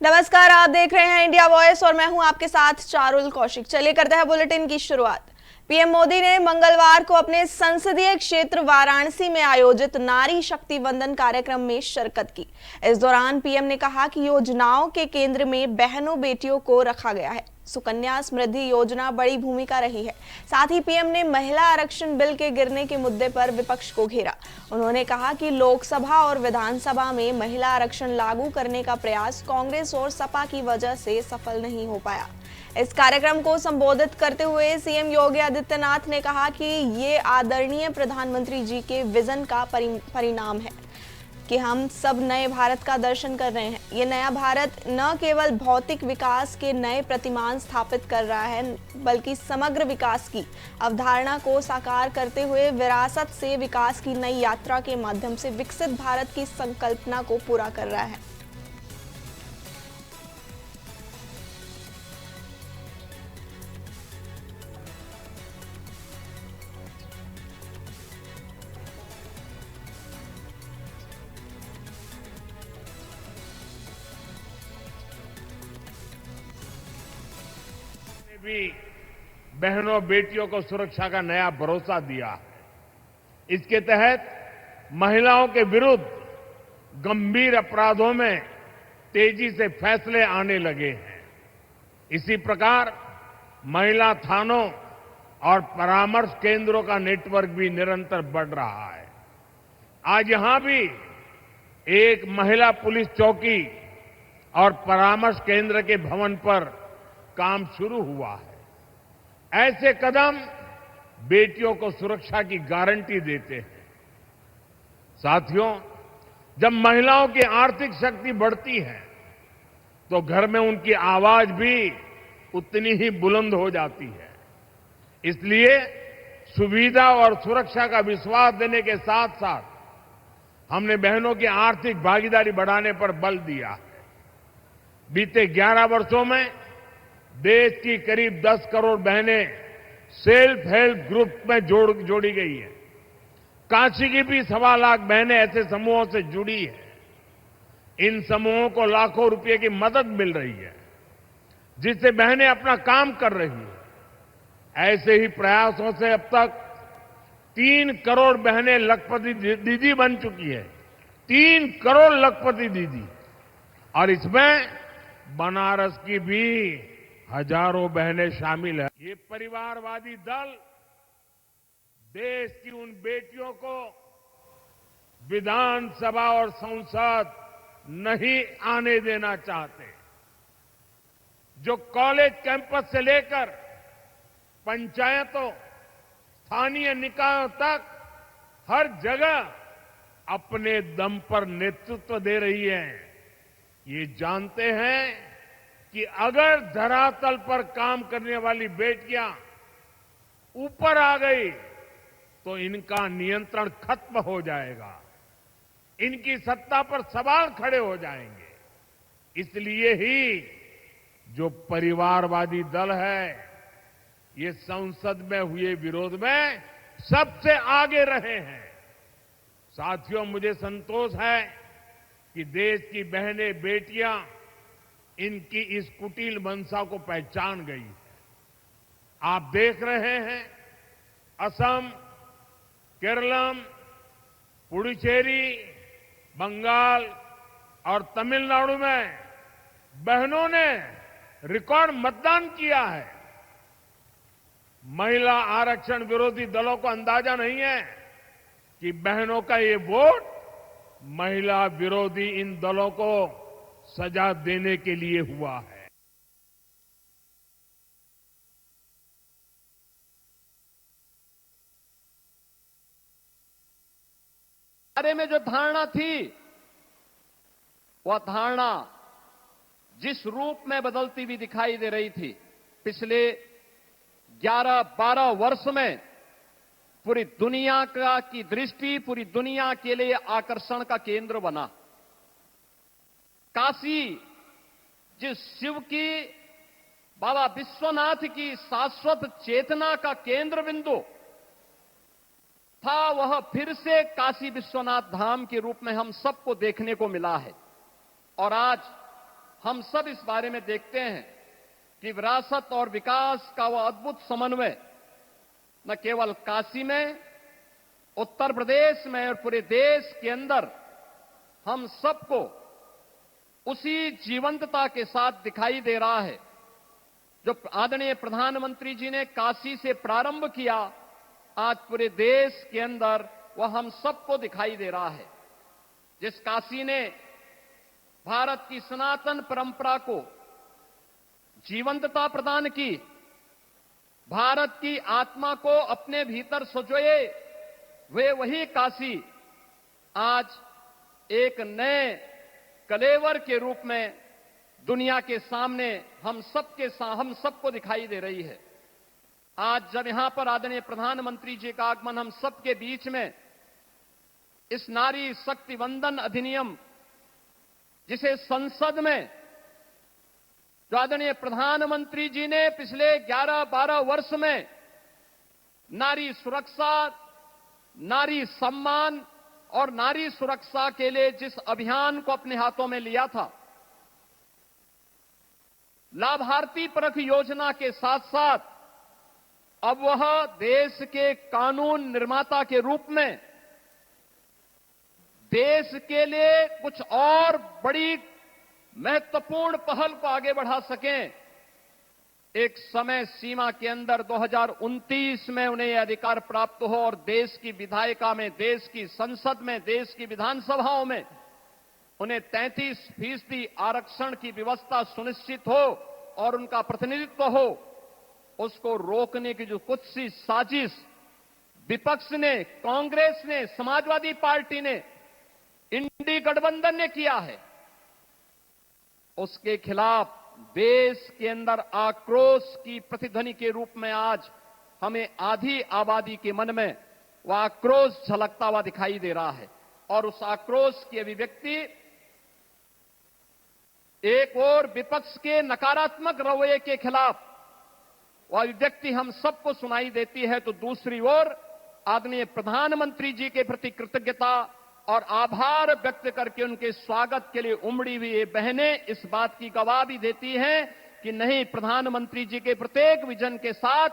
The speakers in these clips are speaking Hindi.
नमस्कार, आप देख रहे हैं इंडिया वॉइस और मैं हूं आपके साथ चारुल कौशिक। चलिए करते हैं बुलेटिन की शुरुआत। पीएम मोदी ने मंगलवार को अपने संसदीय क्षेत्र वाराणसी में आयोजित नारी शक्ति वंदन कार्यक्रम में शिरकत की। इस दौरान पीएम ने कहा कि योजनाओं के केंद्र में बहनों बेटियों को रखा गया है। सुकन्या समृद्धि योजना बड़ी भूमिका रही है। साथ ही पीएम ने महिला आरक्षण बिल के गिरने के मुद्दे पर विपक्ष को घेरा। उन्होंने कहा कि लोकसभा और विधानसभा में महिला आरक्षण लागू करने का प्रयास कांग्रेस और सपा की वजह से सफल नहीं हो पाया। इस कार्यक्रम को संबोधित करते हुए सीएम योगी आदित्यनाथ ने कहा कि ये आदरणीय प्रधानमंत्री जी के विजन का परिणाम है कि हम सब नए भारत का दर्शन कर रहे हैं। ये नया भारत न केवल भौतिक विकास के नए प्रतिमान स्थापित कर रहा है, बल्कि समग्र विकास की अवधारणा को साकार करते हुए विरासत से विकास की नई यात्रा के माध्यम से विकसित भारत की संकल्पना को पूरा कर रहा है। भी बहनों बेटियों को सुरक्षा का नया भरोसा दिया है। इसके तहत महिलाओं के विरुद्ध गंभीर अपराधों में तेजी से फैसले आने लगे हैं। इसी प्रकार महिला थानों और परामर्श केंद्रों का नेटवर्क भी निरंतर बढ़ रहा है। आज यहां भी एक महिला पुलिस चौकी और परामर्श केंद्र के भवन पर काम शुरू हुआ है। ऐसे कदम बेटियों को सुरक्षा की गारंटी देते हैं। साथियों, जब महिलाओं की आर्थिक शक्ति बढ़ती है तो घर में उनकी आवाज भी उतनी ही बुलंद हो जाती है। इसलिए सुविधा और सुरक्षा का विश्वास देने के साथ साथ हमने बहनों की आर्थिक भागीदारी बढ़ाने पर बल दिया है। बीते 11 वर्षों में देश की करीब 10 करोड़ बहनें सेल्फ हेल्प ग्रुप में जोड़ी गई है। काशी की भी 1.25 लाख बहनें ऐसे समूहों से जुड़ी हैं। इन समूहों को लाखों रुपए की मदद मिल रही है, जिससे बहनें अपना काम कर रही हैं। ऐसे ही प्रयासों से अब तक 3 करोड़ बहनें लखपति दीदी बन चुकी है। 3 करोड़ लखपति दीदी, और इसमें बनारस की भी हजारों बहनें शामिल हैं। ये परिवारवादी दल देश की उन बेटियों को विधानसभा और संसद नहीं आने देना चाहते, जो कॉलेज कैंपस से लेकर पंचायतों, स्थानीय निकायों तक हर जगह अपने दम पर नेतृत्व दे रही है। ये जानते हैं कि अगर धरातल पर काम करने वाली बेटियां ऊपर आ गई तो इनका नियंत्रण खत्म हो जाएगा, इनकी सत्ता पर सवाल खड़े हो जाएंगे। इसलिए ही जो परिवारवादी दल है, ये संसद में हुए विरोध में सबसे आगे रहे हैं। साथियों, मुझे संतोष है कि देश की बहनें बेटियां इनकी इस कुटिल मंशा को पहचान गई है। आप देख रहे हैं, असम, केरलम, पुडुचेरी, बंगाल और तमिलनाडु में बहनों ने रिकॉर्ड मतदान किया है। महिला आरक्षण विरोधी दलों को अंदाजा नहीं है कि बहनों का ये वोट महिला विरोधी इन दलों को सजा देने के लिए हुआ है। बारे में जो धारणा थी, वह धारणा जिस रूप में बदलती हुई दिखाई दे रही थी, पिछले 11-12 वर्ष में पूरी दुनिया की दृष्टि पूरी दुनिया के लिए आकर्षण का केंद्र बना। काशी जिस शिव की, बाबा विश्वनाथ की शाश्वत चेतना का केंद्र बिंदु था, वह फिर से काशी विश्वनाथ धाम के रूप में हम सबको देखने को मिला है। और आज हम सब इस बारे में देखते हैं कि विरासत और विकास का वह अद्भुत समन्वय न केवल काशी में, उत्तर प्रदेश में और पूरे देश के अंदर हम सबको उसी जीवंतता के साथ दिखाई दे रहा है जो आदरणीय प्रधानमंत्री जी ने काशी से प्रारंभ किया। आज पूरे देश के अंदर वह हम सबको दिखाई दे रहा है। जिस काशी ने भारत की सनातन परंपरा को जीवंतता प्रदान की, भारत की आत्मा को अपने भीतर सजोए, वे वही काशी आज एक नए कलेवर के रूप में दुनिया के सामने हम सबको दिखाई दे रही है। आज जब यहां पर आदरणीय प्रधानमंत्री जी का आगमन हम सबके बीच में इस नारी शक्ति वंदन अधिनियम, जिसे संसद में जो आदरणीय प्रधानमंत्री जी ने पिछले 11-12 वर्ष में नारी सुरक्षा, नारी सम्मान और नारी सुरक्षा के लिए जिस अभियान को अपने हाथों में लिया था, लाभार्थी परख योजना के साथ साथ अब वह देश के कानून निर्माता के रूप में देश के लिए कुछ और बड़ी महत्वपूर्ण पहल को आगे बढ़ा सकें। एक समय सीमा के अंदर 2029 में उन्हें यह अधिकार प्राप्त हो और देश की विधायिका में, देश की संसद में, देश की विधानसभाओं में उन्हें 33% आरक्षण की व्यवस्था सुनिश्चित हो और उनका प्रतिनिधित्व हो। उसको रोकने की जो कुछ सी साजिश विपक्ष ने, कांग्रेस ने, समाजवादी पार्टी ने, इंडी गठबंधन ने किया है, उसके खिलाफ देश के अंदर आक्रोश की प्रतिध्वनि के रूप में आज हमें आधी आबादी के मन में वह आक्रोश झलकता हुआ दिखाई दे रहा है। और उस आक्रोश की अभिव्यक्ति एक और विपक्ष के नकारात्मक रवैये के खिलाफ वह अभिव्यक्ति हम सबको सुनाई देती है, तो दूसरी ओर आदरणीय प्रधानमंत्री जी के प्रति कृतज्ञता और आभार व्यक्त करके उनके स्वागत के लिए उमड़ी हुई ये बहनें इस बात की गवाह भी देती हैं कि नहीं, प्रधानमंत्री जी के प्रत्येक विजन के साथ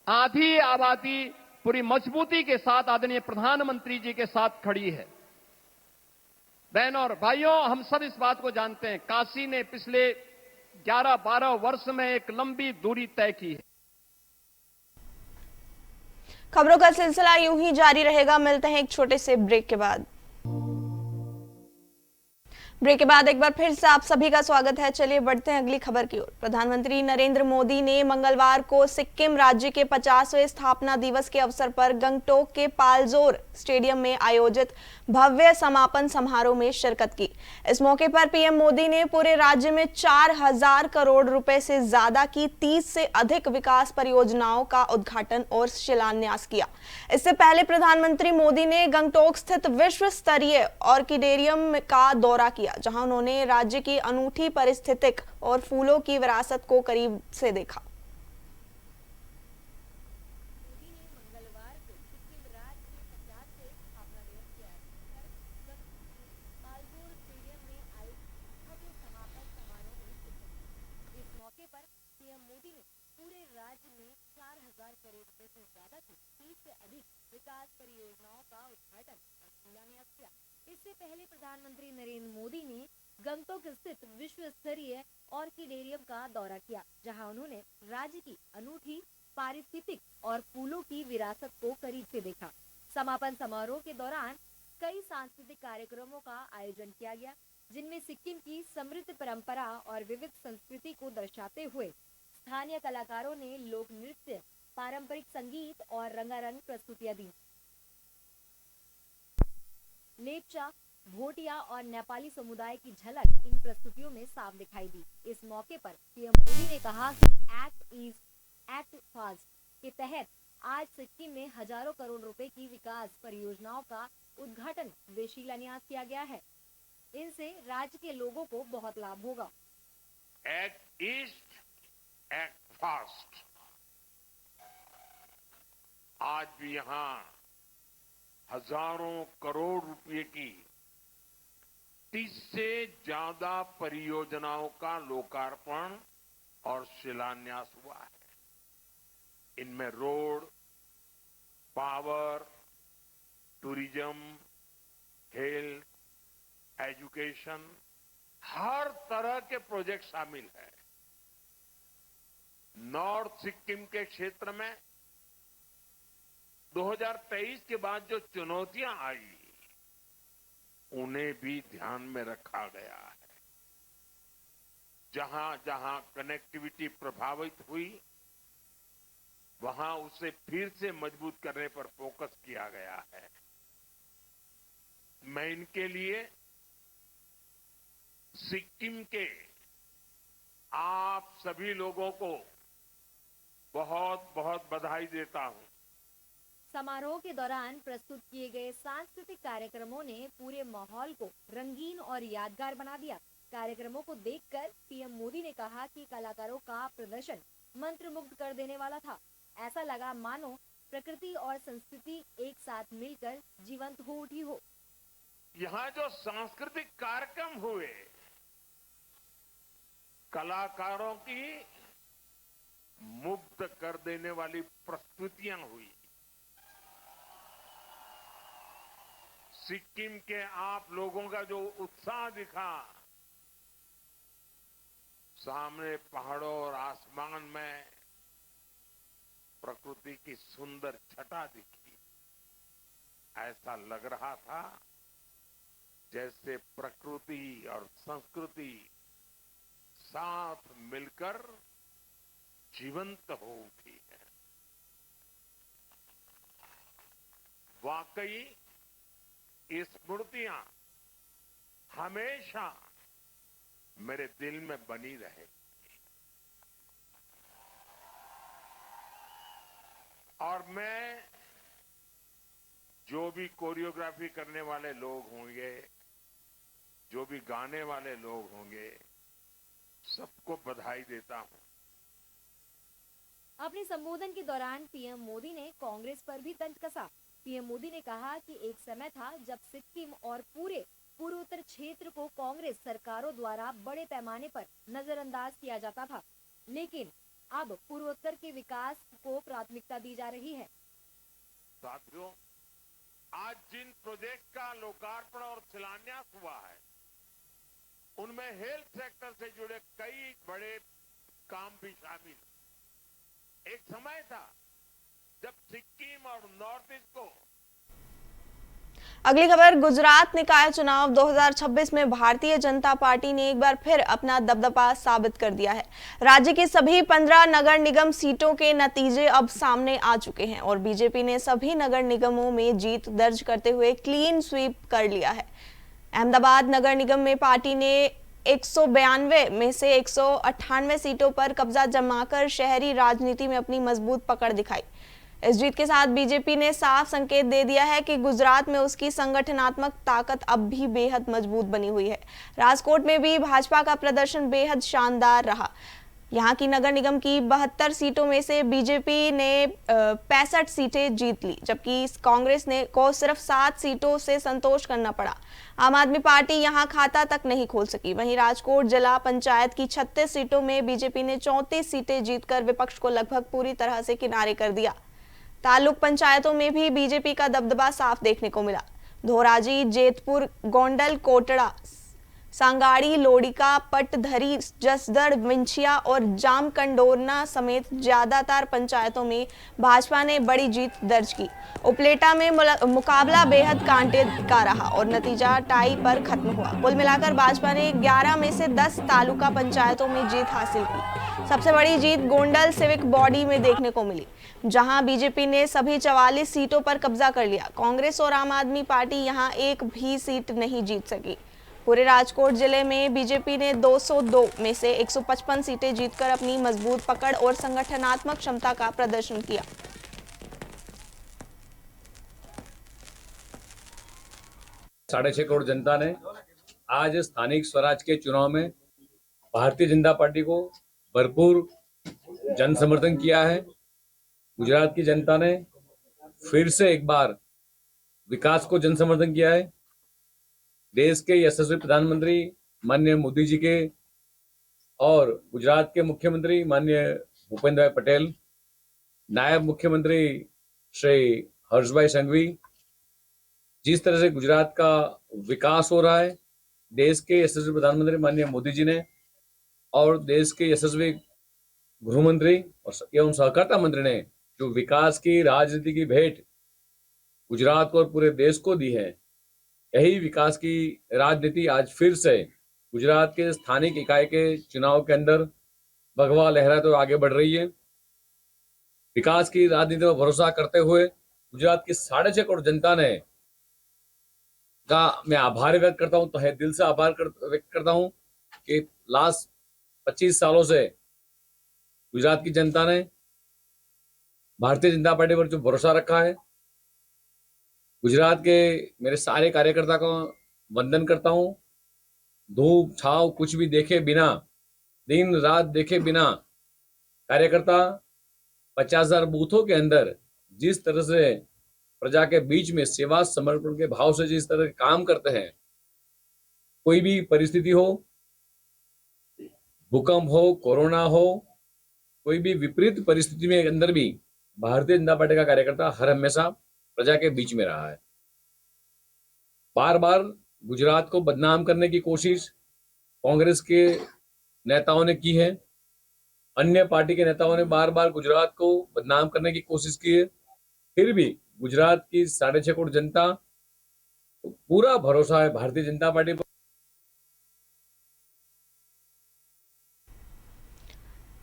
आधी आबादी पूरी मजबूती के साथ आदरणीय प्रधानमंत्री जी के साथ खड़ी है। बहनों और भाइयों, हम सब इस बात को जानते हैं, काशी ने पिछले 11-12 वर्ष में एक लंबी दूरी तय की है। खबरों का सिलसिला यूं ही जारी रहेगा। मिलते हैं एक छोटे से ब्रेक के बाद। ब्रेक के बाद एक बार फिर से आप सभी का स्वागत है। चलिए बढ़ते हैं अगली खबर की ओर। प्रधानमंत्री नरेंद्र मोदी ने मंगलवार को सिक्किम राज्य के 50वें स्थापना दिवस के अवसर पर गंगटोक के पालजोर स्टेडियम में आयोजित भव्य समापन समारोह में शिरकत की। इस मौके पर पीएम मोदी ने पूरे राज्य में 4000 करोड़ रुपए से ज्यादा की 30 से अधिक विकास परियोजनाओं का उद्घाटन और शिलान्यास किया। इससे पहले प्रधानमंत्री मोदी ने गंगटोक स्थित विश्व स्तरीय ऑर्किडेरियम का दौरा किया, जहां उन्होंने राज्य की अनूठी पारिस्थितिक और फूलों की विरासत को करीब से देखा। विकास परियोजनाओं का उद्घाटन और शिलान्यास किया। इससे पहले प्रधानमंत्री नरेंद्र मोदी ने गंगटोक स्थित विश्व स्तरीय ऑर्किडेरियम का दौरा किया, जहां उन्होंने राज्य की अनूठी पारिस्थितिक और फूलों की विरासत को करीब से देखा। समापन समारोह के दौरान कई सांस्कृतिक कार्यक्रमों का आयोजन किया गया, जिनमें सिक्किम की समृद्ध परंपरा और विविध संस्कृति को दर्शाते हुए स्थानीय कलाकारों ने लोक नृत्य, पारंपरिक संगीत और रंगारंग प्रस्तुतियां दी। लेपचा, भोटिया और नेपाली समुदाय की झलक इन प्रस्तुतियों में साफ दिखाई दी। इस मौके पर पीएम मोदी ने कहा कि एक्ट ईस्ट एक्ट फास्ट के तहत आज सिक्किम में हजारों करोड़ रुपए की विकास परियोजनाओं का उद्घाटन व शिलान्यास किया गया है। इनसे राज्य के लोगों को बहुत लाभ होगा। एक्ट ईस्ट एक्ट फास्ट, आज भी यहां हजारों करोड़ रुपए की 30 से ज्यादा परियोजनाओं का लोकार्पण और शिलान्यास हुआ है। इनमें road, power, tourism, health, education, हर तरह के प्रोजेक्ट शामिल है। नॉर्थ सिक्किम के क्षेत्र में 2023 के बाद जो चुनौतियां आई, उन्हें भी ध्यान में रखा गया है। जहां जहां कनेक्टिविटी प्रभावित हुई, वहां उसे फिर से मजबूत करने पर फोकस किया गया है। मैं इनके लिए सिक्किम के आप सभी लोगों को बहुत बहुत बधाई देता हूं। समारोह के दौरान प्रस्तुत किए गए सांस्कृतिक कार्यक्रमों ने पूरे माहौल को रंगीन और यादगार बना दिया। कार्यक्रमों को देखकर पीएम मोदी ने कहा कि कलाकारों का प्रदर्शन मंत्रमुग्ध कर देने वाला था। ऐसा लगा मानो प्रकृति और संस्कृति एक साथ मिलकर जीवंत हो उठी हो। यहां जो सांस्कृतिक कार्यक्रम हुए, कलाकारों की मुग्ध कर देने वाली प्रस्तुतियां हुई। सिक्किम के आप लोगों का जो उत्साह दिखा, सामने पहाड़ों और आसमान में प्रकृति की सुंदर छटा दिखी। ऐसा लग रहा था जैसे प्रकृति और संस्कृति साथ मिलकर जीवंत हो उठी है। वाकई ये स्मृतियां हमेशा मेरे दिल में बनी रहे। और मैं जो भी कोरियोग्राफी करने वाले लोग होंगे, जो भी गाने वाले लोग होंगे, सबको बधाई देता हूं। अपने संबोधन के दौरान पीएम मोदी ने कांग्रेस पर भी तंज कसा। पीएम मोदी ने कहा कि एक समय था जब सिक्किम और पूरे पूर्वोत्तर क्षेत्र को कांग्रेस सरकारों द्वारा बड़े पैमाने पर नजरअंदाज किया जाता था, लेकिन अब पूर्वोत्तर के विकास को प्राथमिकता दी जा रही है। साथियों, आज जिन प्रोजेक्ट का लोकार्पण और शिलान्यास हुआ है, उनमें हेल्थ सेक्टर से जुड़े कई बड़े काम भी शामिल। एक समय था जब सिक्किम और नॉर्थ ईस्ट को। अगली खबर, गुजरात निकाय चुनाव 2026 में भारतीय जनता पार्टी ने एक बार फिर अपना दबदबा साबित कर दिया है। राज्य की सभी 15 नगर निगम सीटों के नतीजे अब सामने आ चुके हैं और बीजेपी ने सभी नगर निगमों में जीत दर्ज करते हुए क्लीन स्वीप कर लिया है। अहमदाबाद नगर निगम में पार्टी ने 192 में से 198 सीटों पर कब्जा जमाकर शहरी राजनीति में अपनी मजबूत पकड़ दिखाई। इस जीत के साथ बीजेपी ने साफ संकेत दे दिया है कि गुजरात में उसकी संगठनात्मक ताकत अब भी बेहद मजबूत बनी हुई है। राजकोट में भी भाजपा का प्रदर्शन बेहद शानदार रहा। यहां की नगर निगम की 72 सीटों में से बीजेपी ने 65 सीटें जीत ली, जबकि कांग्रेस ने को सिर्फ 7 सीटों से संतोष करना पड़ा। आम आदमी पार्टी यहां खाता तक नहीं खोल सकी। वहीं राजकोट जिला पंचायत की 36 सीटों में बीजेपी ने 34 सीटें जीतकर विपक्ष को लगभग पूरी तरह से किनारे कर दिया। तालुक पंचायतों में भी बीजेपी का दबदबा साफ देखने को मिला। धोराजी, जेतपुर, गोंडल, कोटड़ा, सांगाड़ी, लोडिका, पटधरी, जसदड़, विंछिया और जामकंडोरना समेत ज्यादातर पंचायतों में भाजपा ने बड़ी जीत दर्ज की। उपलेटा में मुकाबला बेहद कांटे का रहा और नतीजा टाई पर खत्म हुआ। कुल मिलाकर भाजपा ने 11 में से 10 तालुका पंचायतों में जीत हासिल की। सबसे बड़ी जीत गोंडल सिविक बॉडी में देखने को मिली, जहां बीजेपी ने सभी 44 सीटों पर कब्जा कर लिया। कांग्रेस और आम आदमी पार्टी यहां एक भी सीट नहीं जीत सकी। पूरे राजकोट जिले में बीजेपी ने 202 में से 155 सीटें जीतकर अपनी मजबूत पकड़ और संगठनात्मक क्षमता का प्रदर्शन किया। साढ़े 6 करोड़ जनता ने आज स्थानिक स्वराज के चुनाव में भारतीय जनता पार्टी को भरपूर जन समर्थन किया है। गुजरात की जनता ने फिर से एक बार विकास को जन समर्थन किया है। देश के यशस्वी प्रधानमंत्री माननीय मोदी जी के और गुजरात के मुख्यमंत्री माननीय भूपेंद्र भाई पटेल, नायब मुख्यमंत्री श्री हर्षभाई संघवी, जिस तरह से गुजरात का विकास हो रहा है, देश के यशस्वी प्रधानमंत्री माननीय मोदी जी ने और देश के यशस्वी गृह मंत्री एवं सहकारिता मंत्री ने जो विकास की राजनीति की भेंट गुजरात को और पूरे देश को दी है, यही विकास की राजनीति आज फिर से गुजरात के स्थानिक इकाई के चुनाव के अंदर भगवा लहराते हुए आगे बढ़ रही है। विकास की राजनीति पर भरोसा करते हुए गुजरात की 6.5 करोड़ जनता ने का मैं आभार व्यक्त करता हूं, तो दिल से आभार व्यक्त करता हूं कि लास्ट 25 सालों से गुजरात की जनता ने भारतीय जनता पार्टी पर जो भरोसा रखा है, गुजरात के मेरे सारे कार्यकर्ता को वंदन करता हूं। धूप छाव कुछ भी देखे बिना, दिन रात देखे बिना कार्यकर्ता 50,000 बूथों के अंदर जिस तरह से प्रजा के बीच में सेवा समर्पण के भाव से जिस तरह काम करते हैं, कोई भी परिस्थिति हो, भूकंप हो, कोरोना हो, कोई भी विपरीत परिस्थिति में अंदर भी भारतीय जनता पार्टी का कार्यकर्ता हर हमेशा प्रजा के बीच में रहा है। बार बार गुजरात को बदनाम करने की कोशिश कांग्रेस के नेताओं ने की है, अन्य पार्टी के नेताओं ने बार बार गुजरात को बदनाम करने की कोशिश की है, फिर भी गुजरात की 6.5 करोड़ जनता को पूरा भरोसा है भारतीय जनता पार्टी पर।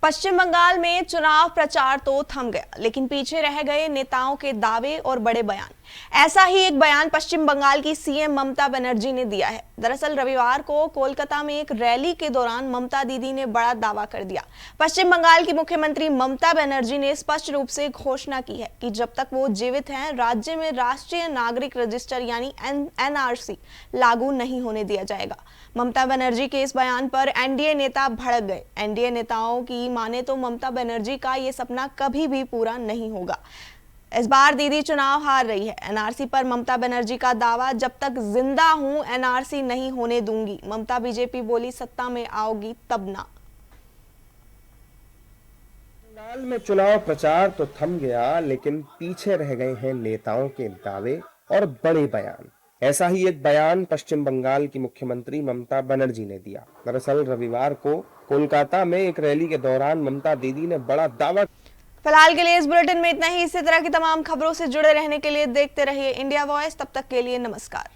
पश्चिम बंगाल में चुनाव प्रचार तो थम गया, लेकिन पीछे रह गए नेताओं के दावे और बड़े बयान। ऐसा ही एक बयान पश्चिम बंगाल की सीएम ममता बनर्जी ने दिया है। दरअसल रविवार को कोलकाता में एक रैली के दौरान ममता दीदी ने बड़ा दावा कर दिया। पश्चिम बंगाल की मुख्यमंत्री ममता बनर्जी ने स्पष्ट रूप से घोषणा की है कि जब तक वो जीवित हैं, राज्य में राष्ट्रीय नागरिक रजिस्टर यानी एनआरसी लागू नहीं होने दिया जाएगा। ममता बनर्जी के इस बयान पर एनडीए नेता भड़क गए। एनडीए नेताओं की माने तो ममता बनर्जी का ये सपना कभी भी पूरा नहीं होगा। इस बार दीदी चुनाव हार रही है। एनआरसी पर ममता बनर्जी का दावा, जब तक जिंदा हूं एनआरसी नहीं होने दूंगी। ममता बीजेपी बोली, सत्ता में आओगी तब ना। बंगाल में चुनाव प्रचार तो थम गया, लेकिन पीछे रह गए हैं नेताओं के दावे और बड़े बयान। ऐसा ही एक बयान पश्चिम बंगाल की मुख्यमंत्री ममता बनर्जी ने दिया। दरअसल रविवार को कोलकाता में एक रैली के दौरान ममता दीदी ने बड़ा दावा। फिलहाल के लिए इस बुलेटिन में इतना ही। इसी तरह की तमाम खबरों से जुड़े रहने के लिए देखते रहिए इंडिया वॉइस। तब तक के लिए नमस्कार।